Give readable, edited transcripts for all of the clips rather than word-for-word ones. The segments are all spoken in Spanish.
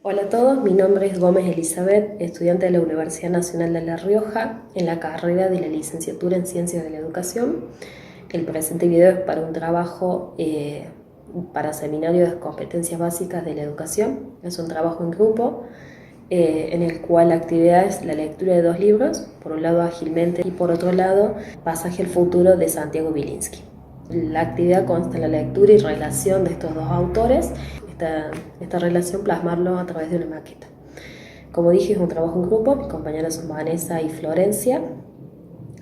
Hola a todos, mi nombre es Gómez Elizabeth, estudiante de la Universidad Nacional de La Rioja en la carrera de la licenciatura en Ciencias de la Educación. El presente video es para un trabajo para seminario de competencias básicas de la educación. Es un trabajo en grupo en el cual la actividad es la lectura de dos libros, por un lado Ágilmente y por otro lado Pasaje al futuro de Santiago Bilinsky. La actividad consta en la lectura y relación de estos dos autores, esta relación plasmarlo a través de una maqueta. Como dije, es un trabajo en grupo, mis compañeras son Vanessa y Florencia,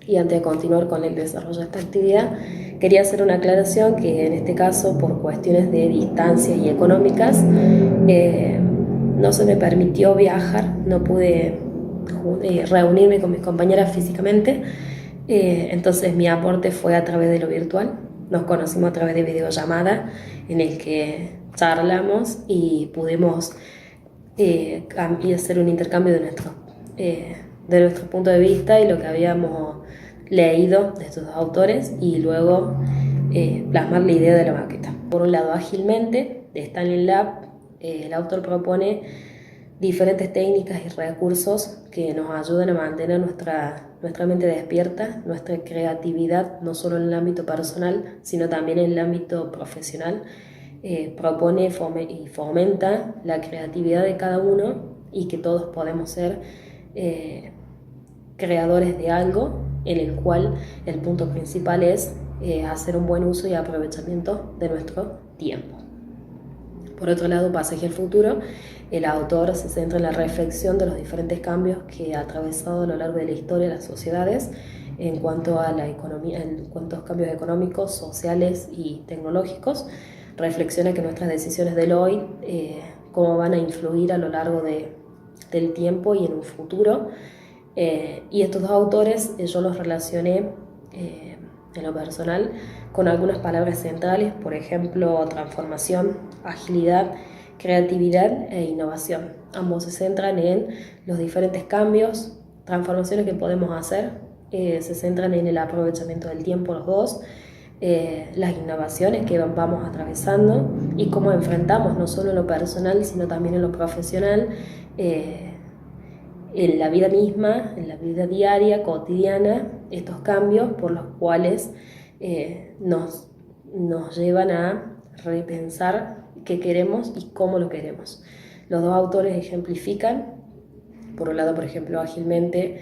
y antes de continuar con el desarrollo de esta actividad, quería hacer una aclaración que en este caso, por cuestiones de distancias y económicas, no se me permitió viajar, no pude reunirme con mis compañeras físicamente, entonces mi aporte fue a través de lo virtual. Nos conocimos a través de videollamada en el que charlamos y pudimos hacer un intercambio de nuestro punto de vista y lo que habíamos leído de estos dos autores y luego plasmar la idea de la maqueta. Por un lado, Ágilmente, de Stanley Lab, el autor propone diferentes técnicas y recursos que nos ayudan a mantener nuestra mente despierta, nuestra creatividad, no solo en el ámbito personal, sino también en el ámbito profesional. Propone y fomenta la creatividad de cada uno y que todos podemos ser creadores de algo, en el cual el punto principal es hacer un buen uso y aprovechamiento de nuestro tiempo. Por otro lado, Pasaje al futuro, el autor se centra en la reflexión de los diferentes cambios que ha atravesado a lo largo de la historia las sociedades en cuanto a la economía, en cuanto a cambios económicos, sociales y tecnológicos. Reflexiona que nuestras decisiones del hoy, cómo van a influir a lo largo del tiempo y en un futuro. Y estos dos autores yo los relacioné en lo personal con algunas palabras centrales, por ejemplo, transformación, agilidad, creatividad e innovación. Ambos se centran en los diferentes cambios, transformaciones que podemos hacer, se centran en el aprovechamiento del tiempo los dos, las innovaciones que vamos atravesando y cómo enfrentamos no solo en lo personal, sino también en lo profesional, en la vida misma, en la vida diaria, cotidiana, estos cambios por los cuales nos llevan a repensar qué queremos y cómo lo queremos. Los dos autores ejemplifican, por un lado, por ejemplo, Ágilmente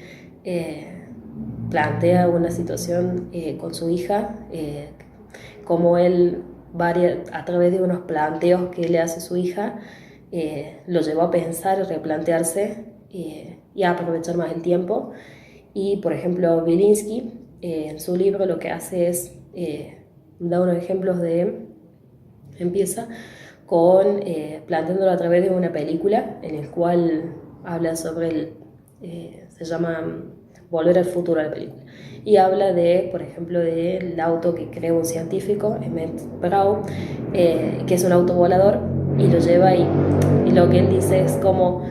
plantea una situación con su hija, como él, a través de unos planteos que le hace su hija, lo llevó a pensar y replantearse y a aprovechar más el tiempo. Y, por ejemplo, Bilinsky, en su libro lo que hace es, da unos ejemplos empieza con planteándolo a través de una película en el cual habla sobre se llama Volver al futuro, la película, y habla de, por ejemplo, del auto que creó un científico, Emmett Brown, que es un auto volador, y lo lleva y lo que él dice es como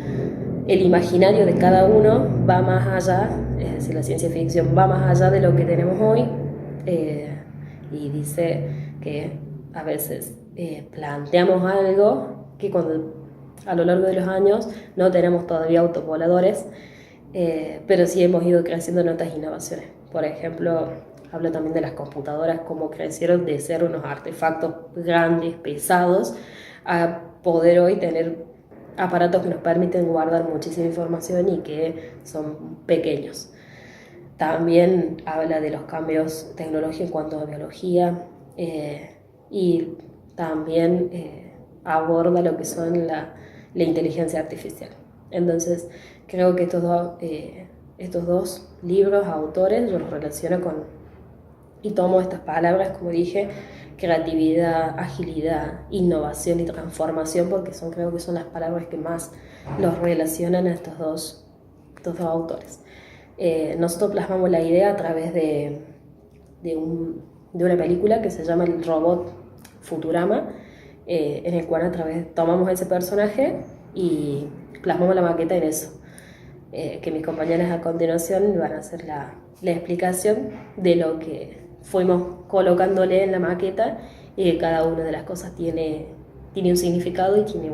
el imaginario de cada uno va más allá, es decir, la ciencia ficción va más allá de lo que tenemos hoy, y dice que a veces planteamos algo que a lo largo de los años no tenemos todavía autos voladores, pero sí hemos ido creciendo en otras innovaciones. Por ejemplo, habla también de las computadoras, cómo crecieron de ser unos artefactos grandes, pesados, a poder hoy tener aparatos que nos permiten guardar muchísima información y que son pequeños. También habla de los cambios tecnológicos en cuanto a biología, y también aborda lo que son la inteligencia artificial. Entonces, creo que estos dos libros, autores, yo los relaciono y tomo estas palabras, como dije, creatividad, agilidad, innovación y transformación, porque creo que son las palabras que más los relacionan a estos dos autores. Nosotros plasmamos la idea a través de una película que se llama El robot Futurama, en el cual tomamos ese personaje y plasmamos la maqueta en eso. Que mis compañeras a continuación van a hacer la explicación de lo que fuimos colocándole en la maqueta y que cada una de las cosas tiene un significado y tiene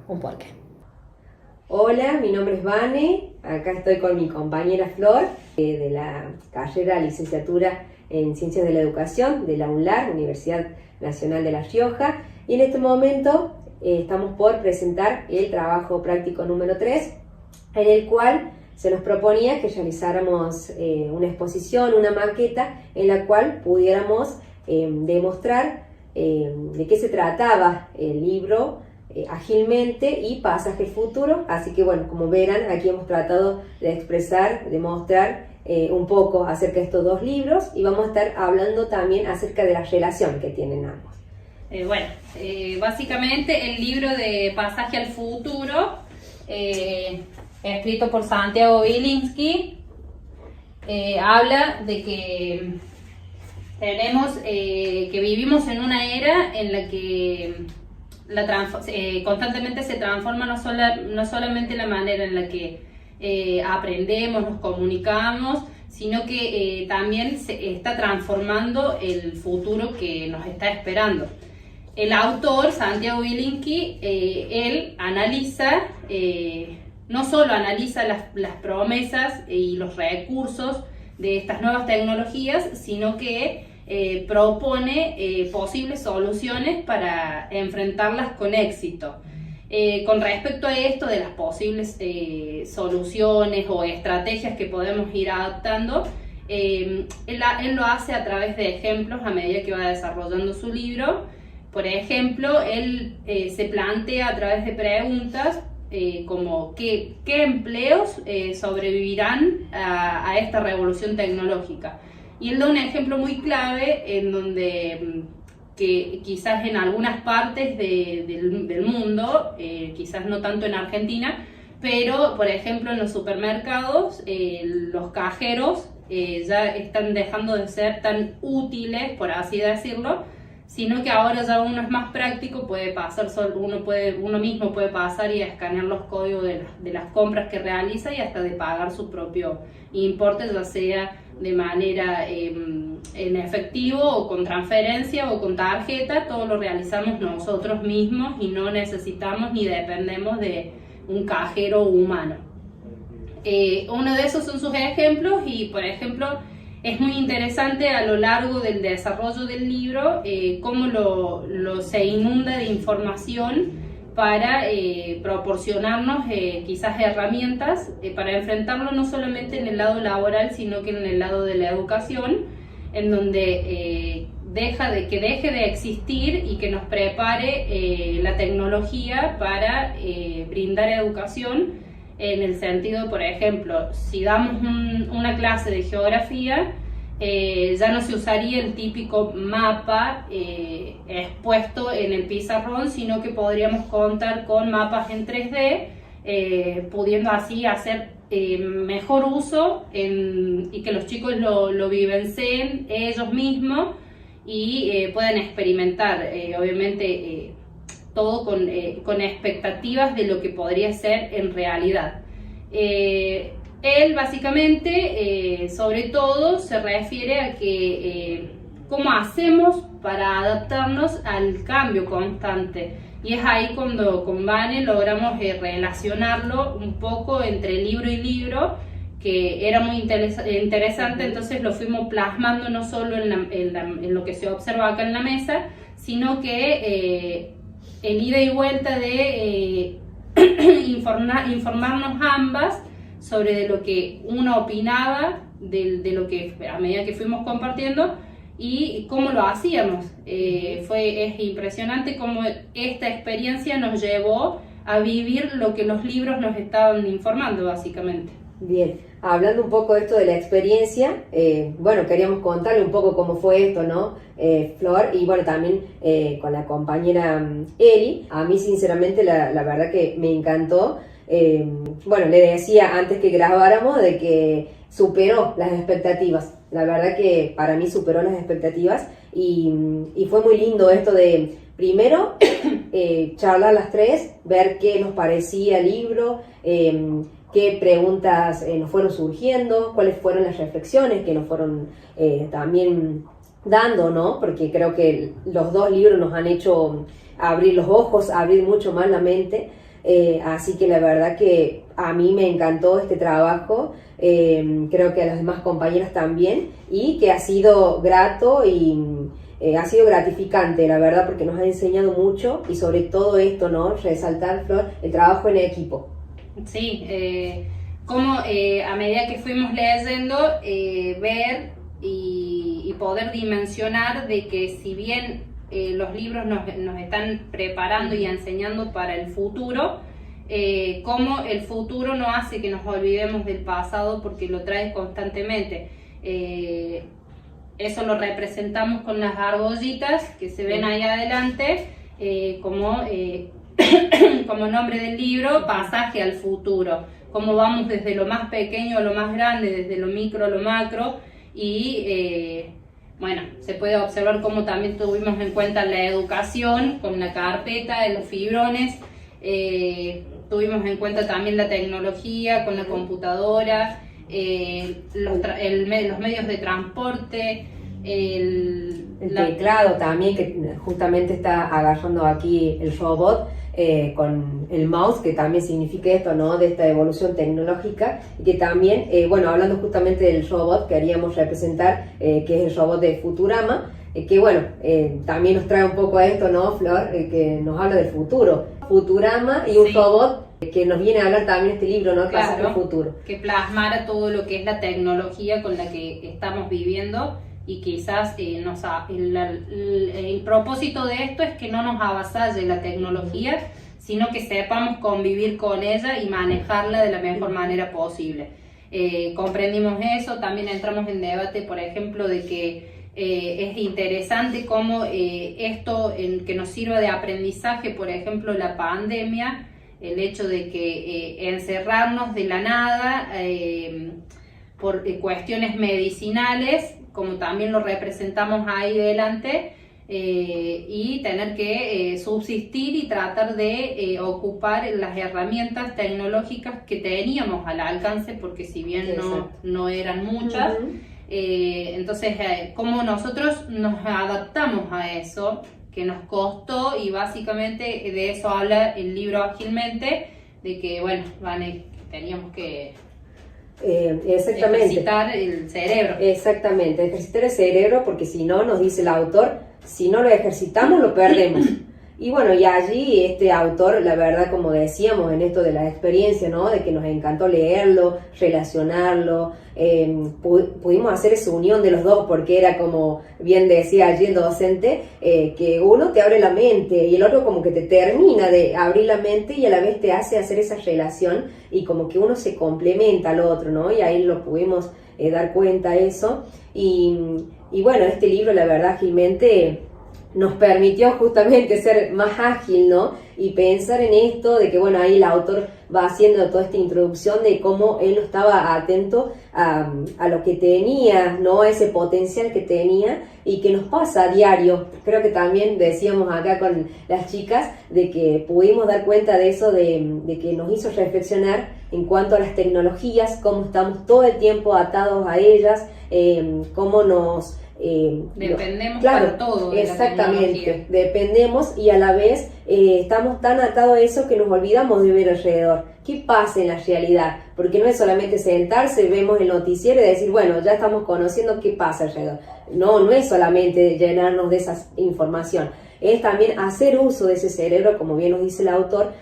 un porqué. Hola, mi nombre es Vane, acá estoy con mi compañera Flor, de la carrera licenciatura en Ciencias de la Educación de la UNLAR, Universidad Nacional de La Rioja, y en este momento estamos por presentar el trabajo práctico número 3, en el cual se nos proponía que realizáramos una exposición, una maqueta, en la cual pudiéramos demostrar de qué se trataba el libro ágilmente y pasaje futuro. Así que bueno, como verán, aquí hemos tratado de expresar, de mostrar un poco acerca de estos dos libros, y vamos a estar hablando también acerca de la relación que tienen ambos. Básicamente el libro de Pasaje al Futuro, escrito por Santiago Wilinski, habla de que que vivimos en una era en la que constantemente se transforma no solamente la manera en la que aprendemos, nos comunicamos, sino que también se está transformando el futuro que nos está esperando. El autor, Santiago Wilinski, él analiza, no solo analiza las promesas y los recursos de estas nuevas tecnologías, sino que propone posibles soluciones para enfrentarlas con éxito. Con respecto a esto de las posibles soluciones o estrategias que podemos ir adaptando, él lo hace a través de ejemplos a medida que va desarrollando su libro. Por ejemplo, él se plantea a través de preguntas como ¿qué empleos sobrevivirán a esta revolución tecnológica? Y él da un ejemplo muy clave en donde que quizás en algunas partes del mundo, quizás no tanto en Argentina, pero por ejemplo en los supermercados, los cajeros ya están dejando de ser tan útiles, por así decirlo, sino que ahora ya uno es más práctico, puede pasar uno mismo puede pasar y escanear los códigos de las compras que realiza, y hasta de pagar su propio importe, ya sea de manera en efectivo o con transferencia o con tarjeta. Todo lo realizamos nosotros mismos y no necesitamos ni dependemos de un cajero humano. Uno de esos son sus ejemplos, y por ejemplo es muy interesante a lo largo del desarrollo del libro cómo se inunda de información para proporcionarnos quizás herramientas para enfrentarlo no solamente en el lado laboral, sino que en el lado de la educación, en donde deje de existir y que nos prepare la tecnología para brindar educación. En el sentido, por ejemplo, si damos una clase de geografía, ya no se usaría el típico mapa expuesto en el pizarrón, sino que podríamos contar con mapas en 3D, pudiendo así hacer mejor uso y que los chicos lo vivencien ellos mismos y puedan experimentar, obviamente, todo con expectativas de lo que podría ser en realidad. Él básicamente, sobre todo, se refiere a que cómo hacemos para adaptarnos al cambio constante. Y es ahí cuando con Vane logramos relacionarlo un poco entre libro y libro, que era muy interesante. Entonces lo fuimos plasmando no solo en lo que se observa acá en la mesa, sino que el ida y vuelta de informarnos ambas sobre de lo que uno opinaba, de lo que a medida que fuimos compartiendo y cómo lo hacíamos. Es impresionante cómo esta experiencia nos llevó a vivir lo que los libros nos estaban informando, básicamente. Bien, hablando un poco de esto de la experiencia, bueno, queríamos contarle un poco cómo fue esto, ¿no, Flor? Y bueno, también con la compañera Eli, a mí sinceramente la verdad que me encantó. Bueno, le decía antes que grabáramos de que superó las expectativas. La verdad que para mí superó las expectativas y fue muy lindo esto de, primero, charlar las tres, ver qué nos parecía el libro, qué preguntas nos fueron surgiendo, cuáles fueron las reflexiones que nos fueron también dando, ¿no? Porque creo que los dos libros nos han hecho abrir los ojos, abrir mucho más la mente. Así que la verdad que a mí me encantó este trabajo, creo que a las demás compañeras también, y que ha sido grato y ha sido gratificante, la verdad, porque nos ha enseñado mucho y sobre todo esto, ¿no? Resaltar, Flor, el trabajo en equipo. Sí, como a medida que fuimos leyendo, ver y poder dimensionar de que si bien los libros nos están preparando y enseñando para el futuro, cómo el futuro no hace que nos olvidemos del pasado porque lo trae constantemente. Eso lo representamos con las argollitas que se ven ahí adelante, como nombre del libro, pasaje al futuro. Cómo vamos desde lo más pequeño a lo más grande, desde lo micro a lo macro, y bueno, se puede observar cómo también tuvimos en cuenta la educación con la carpeta de los fibrones, tuvimos en cuenta también la tecnología con la computadora, los medios de transporte, el teclado también, que justamente está agarrando aquí el robot, con el mouse, que también significa esto, ¿no? De esta evolución tecnológica, y que también, bueno, hablando justamente del robot, queríamos representar, que es el robot de Futurama, que bueno, también nos trae un poco a esto, ¿no, Flor? Que nos habla del futuro. Futurama y un robot que nos viene a hablar también este libro, ¿no? Claro, el futuro. Que plasmara todo lo que es la tecnología con la que estamos viviendo, y quizás el propósito de esto es que no nos avasalle la tecnología, sino que sepamos convivir con ella y manejarla de la mejor manera posible. Comprendimos eso, también entramos en debate, por ejemplo, de que es interesante cómo esto que nos sirva de aprendizaje, por ejemplo, la pandemia, el hecho de que encerrarnos de la nada por cuestiones medicinales, como también lo representamos ahí delante, y tener que subsistir y tratar de ocupar las herramientas tecnológicas que teníamos al alcance, porque si bien no eran muchas, entonces cómo nosotros nos adaptamos a eso, que nos costó, y básicamente de eso habla el libro Ágilmente, de que bueno, teníamos que ejercitar el cerebro. Exactamente, ejercitar el cerebro, porque si no, nos dice el autor, si no lo ejercitamos lo perdemos. Y bueno, y allí este autor, la verdad, como decíamos, en esto de la experiencia, ¿no? De que nos encantó leerlo, relacionarlo, pudimos hacer esa unión de los dos, porque era como bien decía allí el docente, que uno te abre la mente y el otro como que te termina de abrir la mente y a la vez te hace hacer esa relación, y como que uno se complementa al otro, ¿no? Y ahí lo pudimos dar cuenta eso. Y bueno, este libro, la verdad, Ágilmente, nos permitió justamente ser más ágil, ¿no? Y pensar en esto de que, bueno, ahí el autor va haciendo toda esta introducción de cómo él no estaba atento a lo que tenía, ¿no? A ese potencial que tenía, y que nos pasa a diario. Creo que también decíamos acá con las chicas de que pudimos dar cuenta de eso, de que nos hizo reflexionar en cuanto a las tecnologías, cómo estamos todo el tiempo atados a ellas, cómo nos... dependemos para todo de exactamente, dependemos, y a la vez estamos tan atados a eso que nos olvidamos de ver alrededor qué pasa en la realidad, porque no es solamente sentarse, vemos el noticiero y decir, bueno, ya estamos conociendo qué pasa alrededor. No es solamente llenarnos de esa información, es también hacer uso de ese cerebro, como bien nos dice el autor,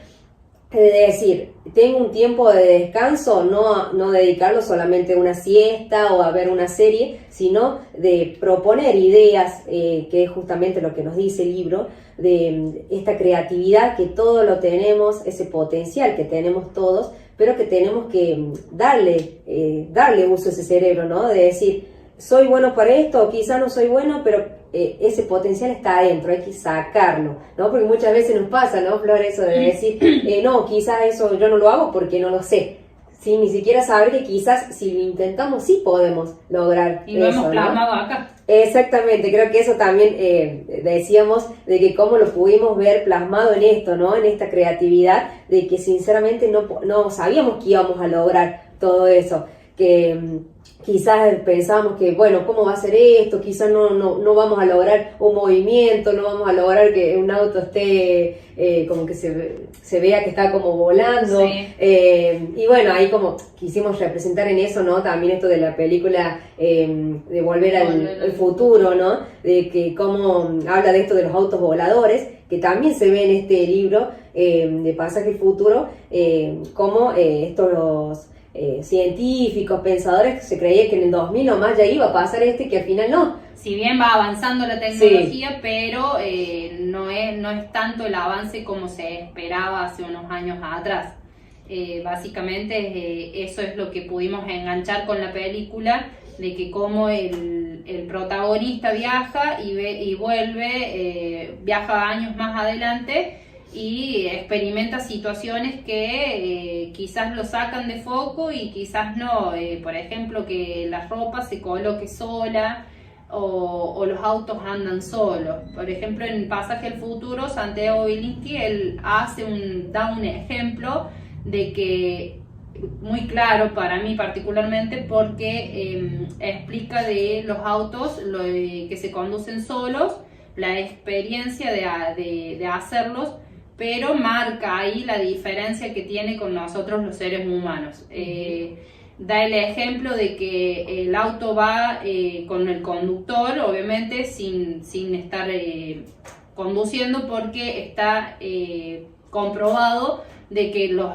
de decir, tengo un tiempo de descanso, no dedicarlo solamente a una siesta o a ver una serie, sino de proponer ideas, que es justamente lo que nos dice el libro, de esta creatividad que todo lo tenemos, ese potencial que tenemos todos, pero que tenemos que darle uso a ese cerebro, ¿no? De decir, soy bueno para esto, o quizá no soy bueno, pero ese potencial está adentro, hay que sacarlo, ¿no? Porque muchas veces nos pasa, ¿no, Flor? Eso de decir, no, quizás eso yo no lo hago porque no lo sé, sin ni siquiera saber que quizás si lo intentamos sí podemos lograr y lo hemos plasmado, ¿no? Acá. Exactamente, creo que eso también decíamos, de que cómo lo pudimos ver plasmado en esto, ¿no? En esta creatividad, de que sinceramente no sabíamos que íbamos a lograr todo eso, que quizás pensábamos que, bueno, ¿cómo va a ser esto? Quizás no vamos a lograr un movimiento, no vamos a lograr que un auto esté como que se vea que está como volando. Sí. Y bueno, ahí como quisimos representar en eso, ¿no? También esto de la película de Volver al Futuro, ¿no? De que cómo habla de esto de los autos voladores, que también se ve en este libro de Pasaje al Futuro, cómo estos científicos, pensadores, se creía que en el 2000 o más ya iba a pasar que al final no. Si bien va avanzando la tecnología, pero no es tanto el avance como se esperaba hace unos años atrás. Básicamente eso es lo que pudimos enganchar con la película, de que como el protagonista viaja y vuelve, viaja años más adelante y experimenta situaciones que quizás lo sacan de foco y quizás no. Por ejemplo, que la ropa se coloque sola o los autos andan solos. Por ejemplo, en Pasaje al Futuro, Santiago Bilinski, él da un ejemplo de que muy claro para mí particularmente, porque explica de los autos que se conducen solos, la experiencia de hacerlos, pero marca ahí la diferencia que tiene con nosotros los seres humanos. Da el ejemplo de que el auto va con el conductor, obviamente sin estar conduciendo, porque está comprobado de que los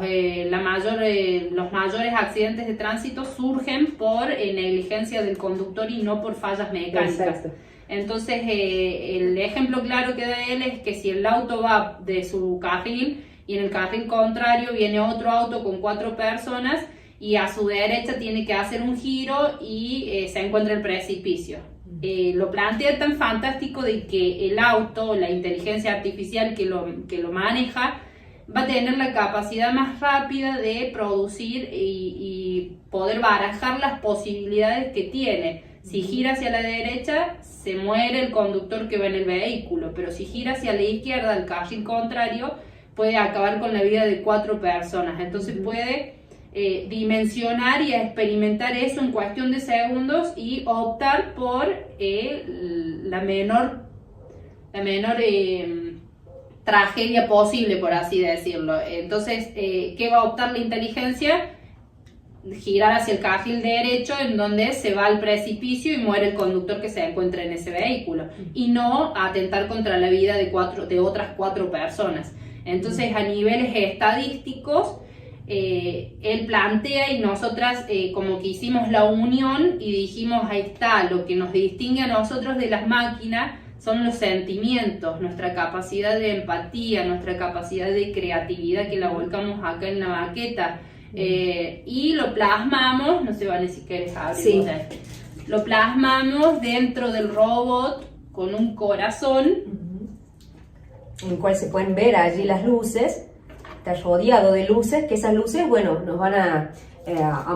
mayores accidentes de tránsito surgen por negligencia del conductor y no por fallas mecánicas. Exacto. Entonces, el ejemplo claro que da él es que si el auto va de su carril y en el carril contrario viene otro auto con 4 personas y a su derecha tiene que hacer un giro y se encuentra el precipicio. Lo plantea tan fantástico de que el auto, la inteligencia artificial que lo maneja, va a tener la capacidad más rápida de producir y poder barajar las posibilidades que tiene. Si gira hacia la derecha, se muere el conductor que va en el vehículo, pero si gira hacia la izquierda, al carril contrario, puede acabar con la vida de 4 personas. Entonces puede dimensionar y experimentar eso en cuestión de segundos y optar por la menor tragedia posible, por así decirlo. Entonces, ¿qué va a optar la inteligencia? Girar hacia el carril derecho, en donde se va al precipicio y muere el conductor que se encuentra en ese vehículo, y no atentar contra la vida de otras 4 personas. Entonces, a niveles estadísticos, él plantea, y nosotras como que hicimos la unión y dijimos, ahí está, lo que nos distingue a nosotros de las máquinas son los sentimientos, nuestra capacidad de empatía, nuestra capacidad de creatividad, que la volcamos acá en la maqueta. Y lo plasmamos, no sé, Vale, si quieres abrir. Sí. Lo plasmamos dentro del robot con un corazón, en el cual se pueden ver allí las luces. Está rodeado de luces, que esas luces, bueno, nos van a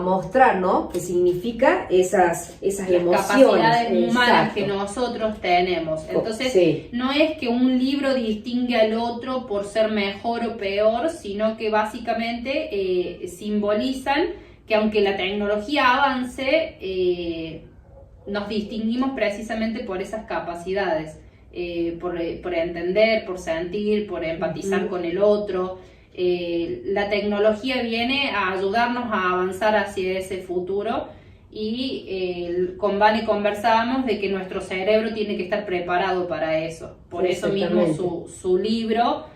mostrar, ¿no?, qué significa esas emociones, capacidades humanas. Exacto. Que nosotros tenemos. Entonces, sí, no es que un libro distingue al otro por ser mejor o peor, sino que básicamente simbolizan que aunque la tecnología avance, nos distinguimos precisamente por esas capacidades, por entender, por sentir, por empatizar con el otro. La tecnología viene a ayudarnos a avanzar hacia ese futuro, y con Vane conversábamos de que nuestro cerebro tiene que estar preparado para eso. Por eso mismo su libro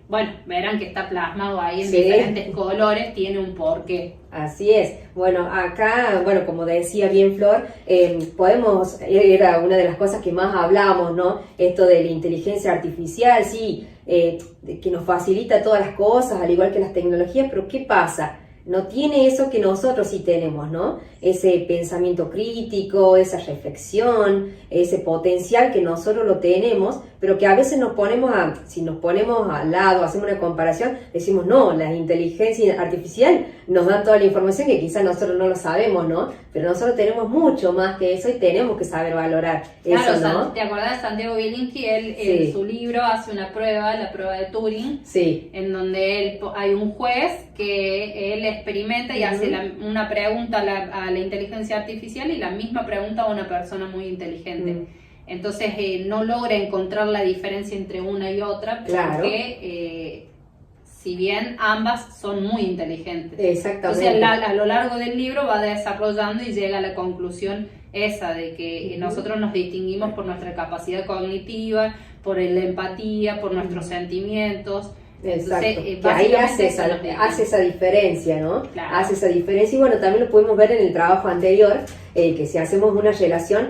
bueno, verán que está plasmado ahí en diferentes colores, tiene un porqué. Así es. Bueno, acá, bueno, como decía bien Flor, era una de las cosas que más hablamos, ¿no? Esto de la inteligencia artificial, sí, que nos facilita todas las cosas, al igual que las tecnologías, pero ¿qué pasa? No tiene eso que nosotros sí tenemos, ¿no? Ese pensamiento crítico, esa reflexión, ese potencial que nosotros lo tenemos, pero que a veces si nos ponemos al lado, hacemos una comparación, decimos, no, la inteligencia artificial nos dan toda la información que quizás nosotros no lo sabemos, ¿no? Pero nosotros tenemos mucho más que eso y tenemos que saber valorar eso, ¿no? ¿Te acordás de Santiago Bilinski? Él en su libro hace una prueba, la prueba de Turing, sí, en donde hay un juez que él experimenta y hace una pregunta a la inteligencia artificial y la misma pregunta a una persona muy inteligente. Entonces no logra encontrar la diferencia entre una y otra, porque si bien ambas son muy inteligentes. Exactamente. Entonces a lo largo del libro va desarrollando y llega a la conclusión esa de que nosotros nos distinguimos por nuestra capacidad cognitiva, por la empatía, por nuestros sentimientos. Exacto, Entonces, que ahí hace esa diferencia, ¿no? Claro. Hace esa diferencia y bueno, también lo pudimos ver en el trabajo anterior, que si hacemos una relación,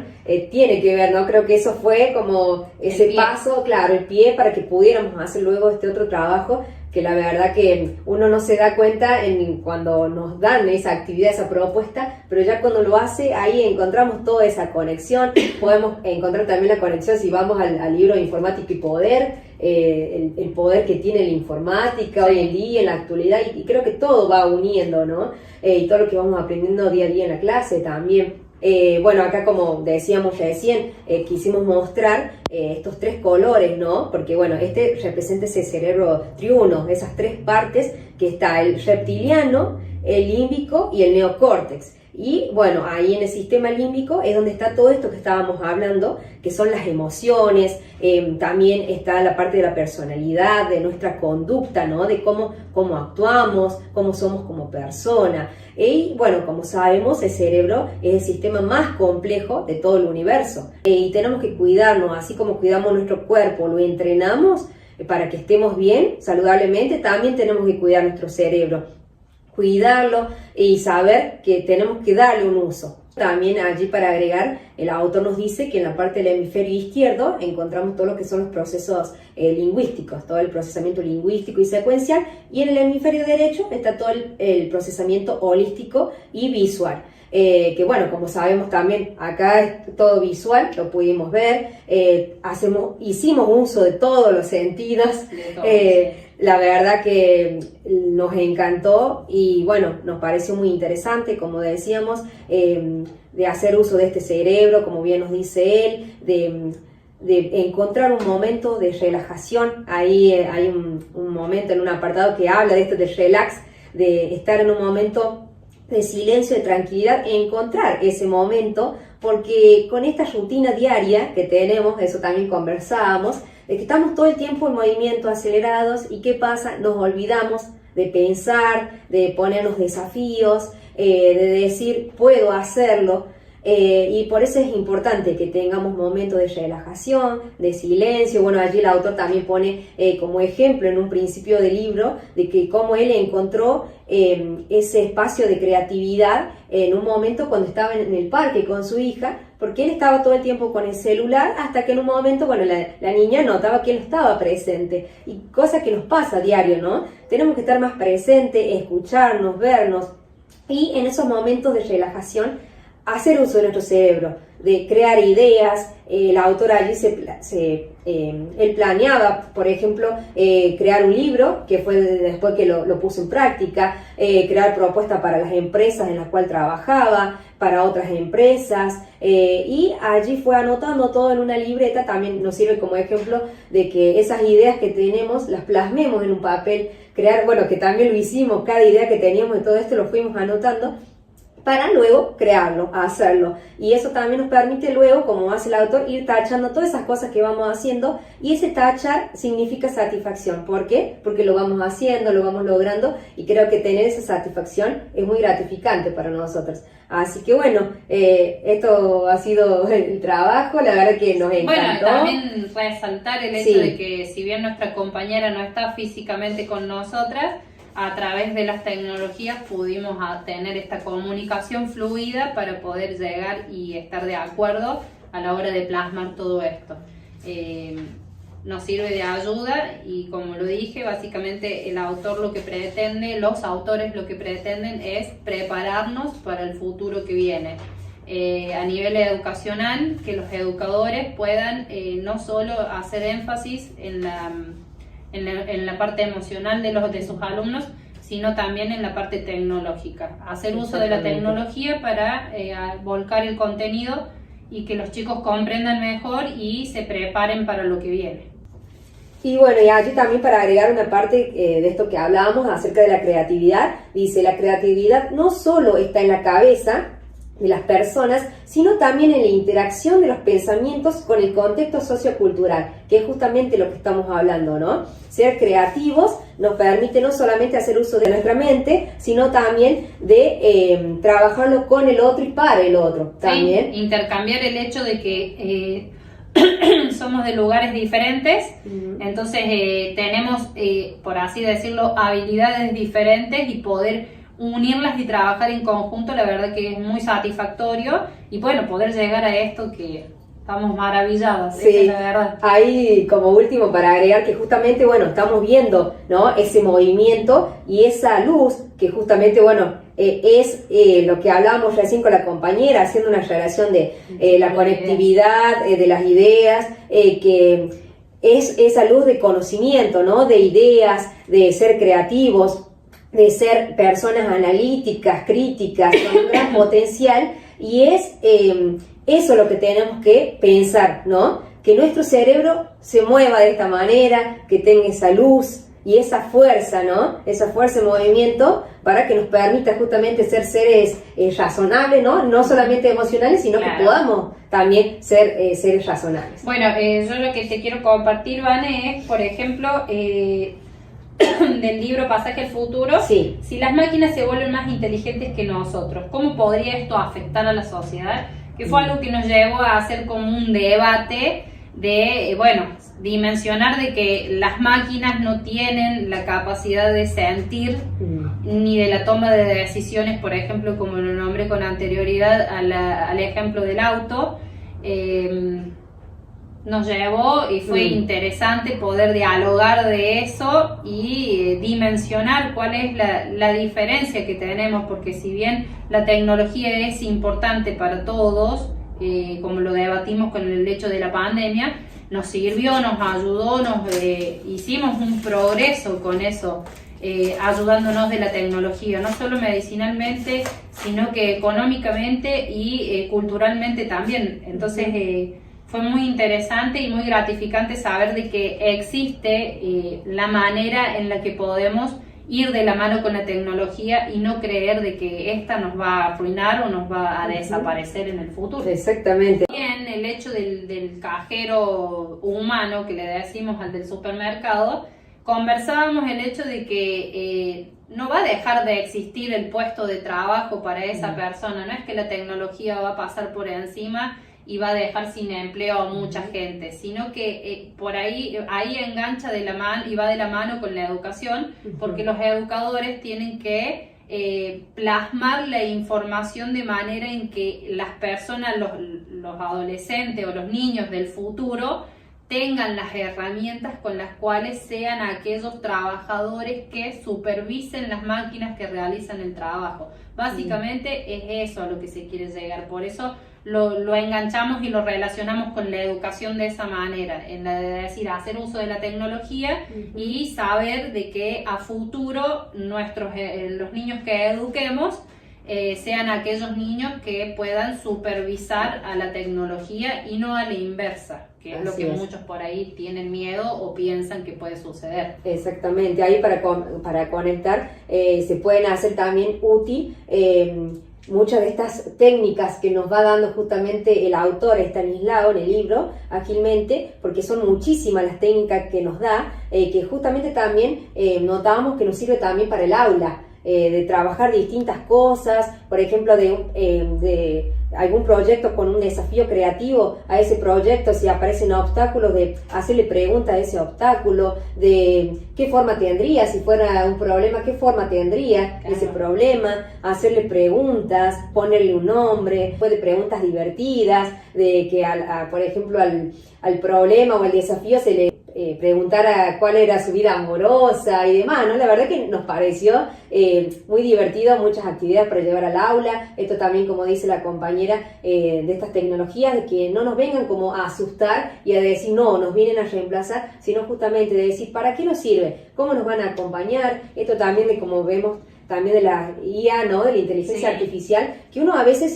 tiene que ver, ¿no? Creo que eso fue como ese paso, claro, el pie para que pudiéramos hacer luego este otro trabajo, que la verdad que uno no se da cuenta cuando nos dan esa actividad, esa propuesta, pero ya cuando lo hace, ahí encontramos toda esa conexión. Podemos encontrar también la conexión si vamos al libro de Informática y Poder, el poder que tiene la informática hoy en día, en la actualidad, y creo que todo va uniendo, ¿no? Y todo lo que vamos aprendiendo día a día en la clase también. Bueno, acá como decíamos recién, quisimos mostrar estos tres colores, ¿no? Porque bueno, este representa ese cerebro triuno, esas tres partes que está el reptiliano, el límbico y el neocórtex. Y bueno, ahí en el sistema límbico es donde está todo esto que estábamos hablando, que son las emociones, también está la parte de la personalidad, de nuestra conducta, ¿no? De cómo actuamos, cómo somos como persona. Y bueno, como sabemos, el cerebro es el sistema más complejo de todo el universo. Y tenemos que cuidarnos, así como cuidamos nuestro cuerpo, lo entrenamos para que estemos bien, saludablemente, también tenemos que cuidar nuestro cerebro. Cuidarlo y saber que tenemos que darle un uso. También allí para agregar, el autor nos dice que en la parte del hemisferio izquierdo encontramos todo lo que son los procesos lingüísticos, todo el procesamiento lingüístico y secuencial, y en el hemisferio derecho está todo el procesamiento holístico y visual. Que bueno, como sabemos también acá es todo visual, lo pudimos ver, hicimos uso de todos los sentidos. La verdad que nos encantó y bueno, nos pareció muy interesante, como decíamos, de hacer uso de este cerebro, como bien nos dice él, de encontrar un momento de relajación. Ahí hay un momento en un apartado que habla de esto de relax, de estar en un momento de silencio, de tranquilidad, encontrar ese momento, porque con esta rutina diaria que tenemos, eso también conversábamos, de que estamos todo el tiempo en movimiento, acelerados, y ¿qué pasa? Nos olvidamos de pensar, de ponernos desafíos, de decir, puedo hacerlo, y por eso es importante que tengamos momentos de relajación, de silencio. Bueno, allí el autor también pone como ejemplo en un principio del libro de que cómo él encontró ese espacio de creatividad en un momento cuando estaba en el parque con su hija, porque él estaba todo el tiempo con el celular hasta que en un momento, bueno, la niña notaba que él no estaba presente, y cosa que nos pasa a diario, ¿no? Tenemos que estar más presentes, escucharnos, vernos, y en esos momentos de relajación hacer uso de nuestro cerebro, de crear ideas. El autor allí él planeaba, por ejemplo, crear un libro, que fue después que lo puso en práctica, crear propuestas para las empresas en las cuales trabajaba, para otras empresas, y allí fue anotando todo en una libreta. También nos sirve como ejemplo de que esas ideas que tenemos las plasmemos en un papel, crear, bueno, que también lo hicimos, cada idea que teníamos de todo esto lo fuimos anotando, para luego crearlo, hacerlo. Y eso también nos permite luego, como hace el autor, ir tachando todas esas cosas que vamos haciendo, y ese tachar significa satisfacción. ¿Por qué? Porque lo vamos haciendo, lo vamos logrando, y creo que tener esa satisfacción es muy gratificante para nosotros. Así que bueno, esto ha sido el trabajo, la verdad que nos encantó. Bueno, también resaltar el hecho de que si bien nuestra compañera no está físicamente con nosotras, a través de las tecnologías pudimos tener esta comunicación fluida para poder llegar y estar de acuerdo a la hora de plasmar todo esto. Nos sirve de ayuda, y como lo dije, básicamente el autor lo que pretende, los autores lo que pretenden es prepararnos para el futuro que viene. A nivel educacional, que los educadores puedan no solo hacer énfasis en la parte emocional de sus alumnos, sino también en la parte tecnológica. Hacer uso de la tecnología para volcar el contenido y que los chicos comprendan mejor y se preparen para lo que viene. Y bueno, y allí también para agregar una parte de esto que hablábamos acerca de la creatividad, dice, la creatividad no solo está en la cabeza de las personas, sino también en la interacción de los pensamientos con el contexto sociocultural, que es justamente lo que estamos hablando, ¿no? Ser creativos nos permite no solamente hacer uso de nuestra mente, sino también de trabajarlo con el otro y para el otro también. Sí, intercambiar el hecho de que somos de lugares diferentes, entonces tenemos, por así decirlo, habilidades diferentes y poder unirlas y trabajar en conjunto, la verdad que es muy satisfactorio y bueno, poder llegar a esto que estamos maravilladas, sí, es la verdad. Ahí como último para agregar que justamente, bueno, estamos viendo, ¿no?, ese movimiento y esa luz que justamente, bueno, es lo que hablábamos recién con la compañera, haciendo una aclaración de la conectividad, de las ideas, que es esa luz de conocimiento, ¿no?, de ideas, de ser creativos, de ser personas analíticas, críticas, con un gran potencial, y es eso lo que tenemos que pensar, ¿no? Que nuestro cerebro se mueva de esta manera, que tenga esa luz y esa fuerza, ¿no? Esa fuerza de movimiento para que nos permita justamente ser seres razonables, ¿no? No solamente emocionales, sino claro, que podamos también ser seres razonables. Bueno, yo lo que te quiero compartir, Vane, es, por ejemplo, del libro Pasaje al Futuro, sí, si las máquinas se vuelven más inteligentes que nosotros, ¿cómo podría esto afectar a la sociedad? Que fue algo que nos llevó a hacer como un debate de, bueno, dimensionar de que las máquinas no tienen la capacidad de sentir ni de la toma de decisiones, por ejemplo, como lo nombré con anterioridad al ejemplo del auto. Nos llevó y fue interesante poder dialogar de eso y dimensionar cuál es la diferencia que tenemos, porque si bien la tecnología es importante para todos, como lo debatimos con el hecho de la pandemia, nos sirvió, nos ayudó, hicimos un progreso con eso, ayudándonos de la tecnología, no solo medicinalmente, sino que económicamente y culturalmente también. Entonces, fue muy interesante y muy gratificante saber de que existe la manera en la que podemos ir de la mano con la tecnología y no creer de que esta nos va a arruinar o nos va a desaparecer en el futuro. Exactamente. Bien, el hecho del cajero humano que le decimos al del supermercado, conversábamos el hecho de que no va a dejar de existir el puesto de trabajo para esa persona, no es que la tecnología va a pasar por encima y va a dejar sin empleo a mucha gente, sino que por ahí engancha de la mano y va de la mano con la educación, porque los educadores tienen que plasmar la información de manera en que las personas, los adolescentes o los niños del futuro tengan las herramientas con las cuales sean aquellos trabajadores que supervisen las máquinas que realizan el trabajo. Básicamente es eso a lo que se quiere llegar, por eso lo enganchamos y lo relacionamos con la educación de esa manera, en la de decir, hacer uso de la tecnología y saber de que a futuro los niños que eduquemos sean aquellos niños que puedan supervisar a la tecnología y no a la inversa, que es lo que muchos por ahí tienen miedo o piensan que puede suceder. Exactamente, ahí para conectar se pueden hacer también útil muchas de estas técnicas que nos va dando justamente el autor Estanislao en el libro, ágilmente, porque son muchísimas las técnicas que nos da, que justamente también notábamos que nos sirve también para el aula, de trabajar distintas cosas, por ejemplo, de algún proyecto con un desafío creativo, a ese proyecto si aparecen obstáculos, de hacerle preguntas a ese obstáculo, de qué forma tendría, si fuera un problema, qué forma tendría ese problema, hacerle preguntas, ponerle un nombre, después de preguntas divertidas, de que por ejemplo al problema o al desafío se le preguntara cuál era su vida amorosa y demás, ¿no? La verdad que nos pareció muy divertido, muchas actividades para llevar al aula. Esto también, como dice la compañera, de estas tecnologías, de que no nos vengan como a asustar y a decir, no, nos vienen a reemplazar, sino justamente de decir, ¿para qué nos sirve? ¿Cómo nos van a acompañar? Esto también de como vemos, también de la IA, ¿no? De la inteligencia artificial, que uno a veces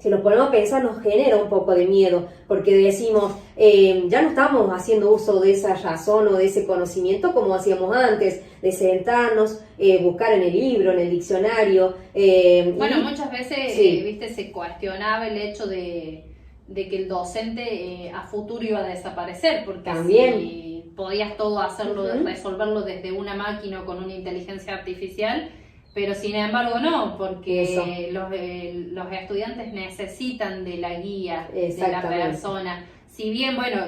si nos ponemos a pensar, nos genera un poco de miedo, porque decimos, ya no estamos haciendo uso de esa razón o de ese conocimiento como hacíamos antes, de sentarnos, buscar en el libro, en el diccionario. Bueno, muchas veces, sí. viste, se cuestionaba el hecho de que el docente a futuro iba a desaparecer, porque También. si podías todo hacerlo, resolverlo desde una máquina o con una inteligencia artificial, pero sin embargo no, porque los estudiantes necesitan de la guía de la persona. Si bien, bueno,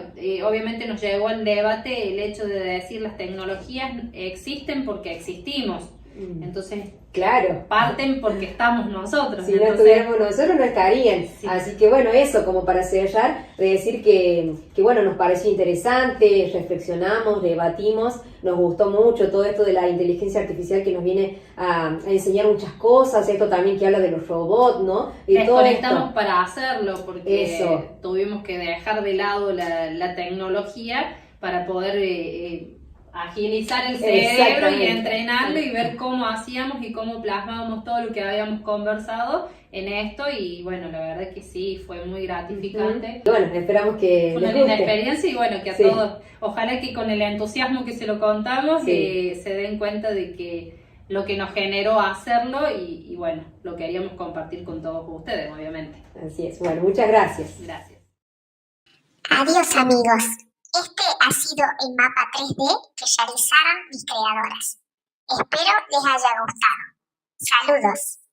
obviamente nos llegó al debate el hecho de decir las tecnologías existen porque existimos. Entonces, claro, parten porque estamos nosotros. Si no estuviéramos nosotros no estarían. Sí. Así que bueno, eso como para cerrar, de decir que bueno, nos pareció interesante, reflexionamos, debatimos, nos gustó mucho todo esto de la inteligencia artificial que nos viene a enseñar muchas cosas, esto también que habla de los robots, ¿no? Desconectamos para hacerlo porque tuvimos que dejar de lado la tecnología para poder agilizar el cerebro y entrenarlo y ver cómo hacíamos y cómo plasmábamos todo lo que habíamos conversado en esto, y bueno, la verdad que sí, fue muy gratificante. Bueno, esperamos que fue una linda experiencia y bueno, que a todos, ojalá que con el entusiasmo que se lo contamos se den cuenta de que lo que nos generó hacerlo y bueno, lo queríamos compartir con todos ustedes, obviamente. Así es, bueno, muchas gracias. Gracias. Adiós amigos. Este ha sido el mapa 3D que realizaron mis creadoras. Espero les haya gustado. Saludos.